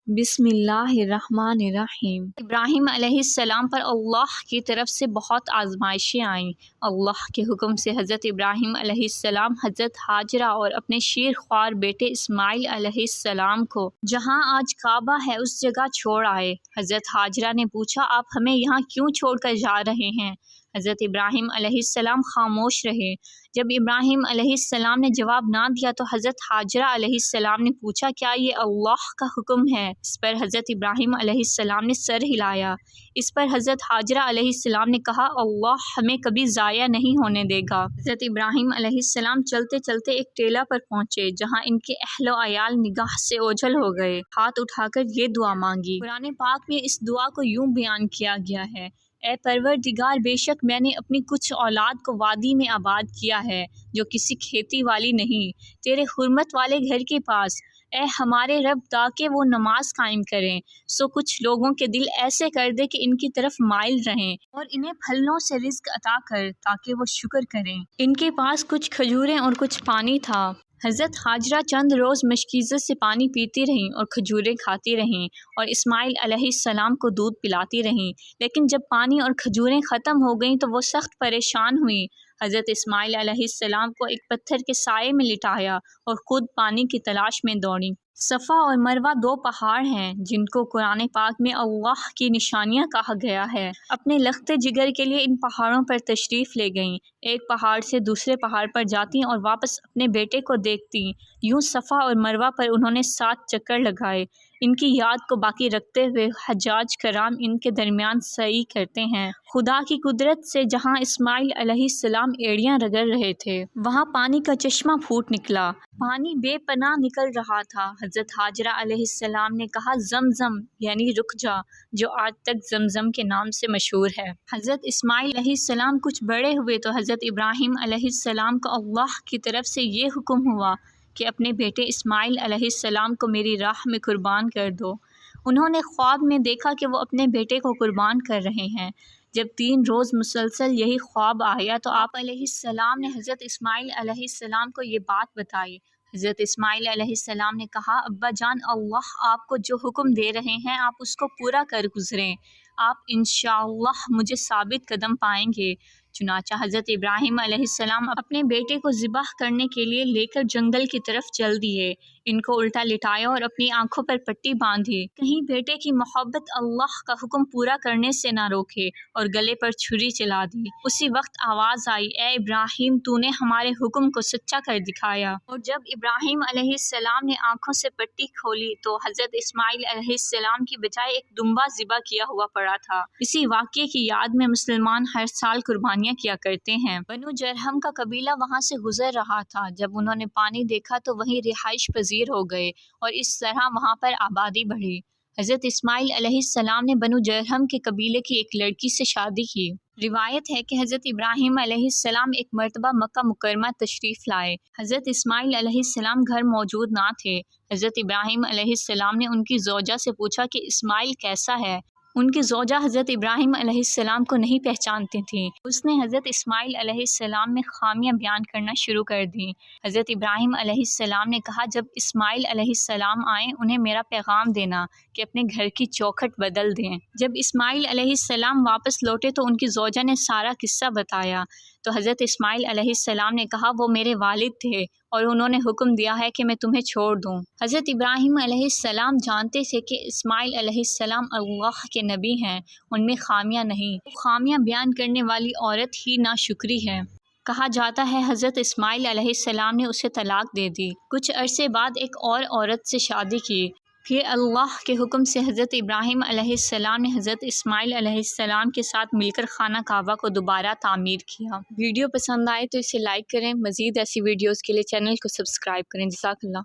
بسم اللہ الرحمن الرحیم۔ ابراہیم علیہ السلام پر اللہ کی طرف سے بہت آزمائشیں آئیں۔ اللہ کے حکم سے حضرت ابراہیم علیہ السلام حضرت ہاجرہ اور اپنے شیر خوار بیٹے اسماعیل علیہ السلام کو جہاں آج کعبہ ہے اس جگہ چھوڑ آئے۔ حضرت ہاجرہ نے پوچھا، آپ ہمیں یہاں کیوں چھوڑ کر جا رہے ہیں؟ حضرت ابراہیم علیہ السلام خاموش رہے۔ جب ابراہیم علیہ السلام نے جواب نہ دیا تو حضرت ہاجرہ علیہ السلام نے پوچھا، کیا یہ اللہ کا حکم ہے؟ اس پر حضرت ابراہیم علیہ السلام نے سر ہلایا۔ اس پر حضرت ہاجرہ علیہ السلام نے کہا، اللہ ہمیں کبھی ضائع نہیں ہونے دے گا۔ حضرت ابراہیم علیہ السلام چلتے چلتے ایک ٹیلہ پر پہنچے جہاں ان کے اہل و عیال نگاہ سے اوجھل ہو گئے۔ ہاتھ اٹھا کر یہ دعا مانگی۔ قرآن پاک میں اس دعا کو یوں بیان کیا گیا ہے، اے پروردگار، بے شک میں نے اپنی کچھ اولاد کو وادی میں آباد کیا ہے جو کسی کھیتی والی نہیں، تیرے حرمت والے گھر کے پاس۔ اے ہمارے رب، تاکہ وہ نماز قائم کریں، سو کچھ لوگوں کے دل ایسے کر دے کہ ان کی طرف مائل رہیں، اور انہیں پھلوں سے رزق عطا کر تاکہ وہ شکر کریں۔ ان کے پاس کچھ کھجوریں اور کچھ پانی تھا۔ حضرت ہاجرہ چند روز مشکیزت سے پانی پیتی رہیں اور کھجوریں کھاتی رہیں اور اسماعیل علیہ السلام کو دودھ پلاتی رہیں، لیکن جب پانی اور کھجوریں ختم ہو گئیں تو وہ سخت پریشان ہوئیں۔ حضرت اسماعیل علیہ السلام کو ایک پتھر کے سائے میں لٹایا اور خود پانی کی تلاش میں دوڑیں۔ صفا اور مروہ دو پہاڑ ہیں جن کو قرآن پاک میں اللہ کی نشانیاں کہا گیا ہے۔ اپنے لخت جگر کے لیے ان پہاڑوں پر تشریف لے گئیں، ایک پہاڑ سے دوسرے پہاڑ پر جاتیں اور واپس اپنے بیٹے کو دیکھتیں۔ یوں صفا اور مروہ پر انہوں نے 7 چکر لگائے۔ ان کی یاد کو باقی رکھتے ہوئے حجاج کرام ان کے درمیان سعی کرتے ہیں۔ خدا کی قدرت سے جہاں اسماعیل علیہ السلام ایڑیاں رگڑ رہے تھے وہاں پانی کا چشمہ پھوٹ نکلا۔ پانی بے پناہ نکل رہا تھا۔ حضرت ہاجرہ علیہ السلام نے کہا، زمزم یعنی رک جا، جو آج تک زمزم کے نام سے مشہور ہے۔ حضرت اسماعیل علیہ السلام کچھ بڑے ہوئے تو حضرت ابراہیم علیہ السلام کو اللہ کی طرف سے یہ حکم ہوا کہ اپنے بیٹے اسماعیل علیہ السلام کو میری راہ میں قربان کر دو۔ انہوں نے خواب میں دیکھا کہ وہ اپنے بیٹے کو قربان کر رہے ہیں۔ جب 3 روز مسلسل یہی خواب آیا تو آپ علیہ السلام نے حضرت اسماعیل علیہ السلام کو یہ بات بتائی۔ حضرت اسماعیل علیہ السلام نے کہا، ابا جان، اللہ آپ کو جو حکم دے رہے ہیں آپ اس کو پورا کر گزریں، آپ انشاءاللہ مجھے ثابت قدم پائیں گے۔ چنانچہ حضرت ابراہیم علیہ السلام اپنے بیٹے کو ذبح کرنے کے لیے لے کر جنگل کی طرف چل دیے۔ ان کو الٹا لٹایا اور اپنی آنکھوں پر پٹی باندھی، کہیں بیٹے کی محبت اللہ کا حکم پورا کرنے سے نہ روکے، اور گلے پر چھری چلا دی۔ اسی وقت آواز آئی، اے ابراہیم، تو نے ہمارے حکم کو سچا کر دکھایا۔ اور جب ابراہیم علیہ السلام نے آنکھوں سے پٹی کھولی تو حضرت اسماعیل علیہ السلام کی بجائے ایک دمبا ذبح کیا ہوا پڑا تھا۔ اسی واقعے کی یاد میں مسلمان ہر سال قربانیاں کیا کرتے ہیں۔ بنو جرہم کا قبیلہ وہاں سے گزر رہا تھا۔ جب انہوں نے پانی دیکھا تو وہیں رہائش پذیر ہو گئے اور اس طرح وہاں پر آبادی بڑھی۔ حضرت اسماعیل علیہ السلام نے بنو جرہم کے قبیلے کی ایک لڑکی سے شادی کی۔ روایت ہے کہ حضرت ابراہیم علیہ السلام ایک مرتبہ مکہ مکرمہ تشریف لائے۔ حضرت اسماعیل علیہ السلام گھر موجود نہ تھے۔ حضرت ابراہیم علیہ السلام نے ان کی زوجہ سے پوچھا کہ اسماعیل کیسا ہے؟ ان کی زوجہ حضرت ابراہیم علیہ السلام کو نہیں پہچانتی تھیں۔ اس نے حضرت اسماعیل علیہ السلام میں خامیاں بیان کرنا شروع کر دیں۔ حضرت ابراہیم علیہ السلام نے کہا، جب اسماعیل علیہ السلام آئیں انہیں میرا پیغام دینا کہ اپنے گھر کی چوکھٹ بدل دیں۔ جب اسماعیل علیہ السلام واپس لوٹے تو ان کی زوجہ نے سارا قصہ بتایا تو حضرت اسماعیل علیہ السلام نے کہا، وہ میرے والد تھے اور انہوں نے حکم دیا ہے کہ میں تمہیں چھوڑ دوں۔ حضرت ابراہیم علیہ السلام جانتے تھے کہ اسماعیل علیہ السلام اللہ کے نبی ہیں، ان میں خامیاں نہیں۔ خامیاں بیان کرنے والی عورت ہی ناشکری ہے۔ کہا جاتا ہے حضرت اسماعیل علیہ السلام نے اسے طلاق دے دی۔ کچھ عرصے بعد ایک اور عورت سے شادی کی۔ پھر اللہ کے حکم سے حضرت ابراہیم علیہ السلام نے حضرت اسماعیل علیہ السلام کے ساتھ مل کر خانہ کعبہ کو دوبارہ تعمیر کیا۔ ویڈیو پسند آئے تو اسے لائک کریں، مزید ایسی ویڈیوز کے لیے چینل کو سبسکرائب کریں۔ جزاک اللہ۔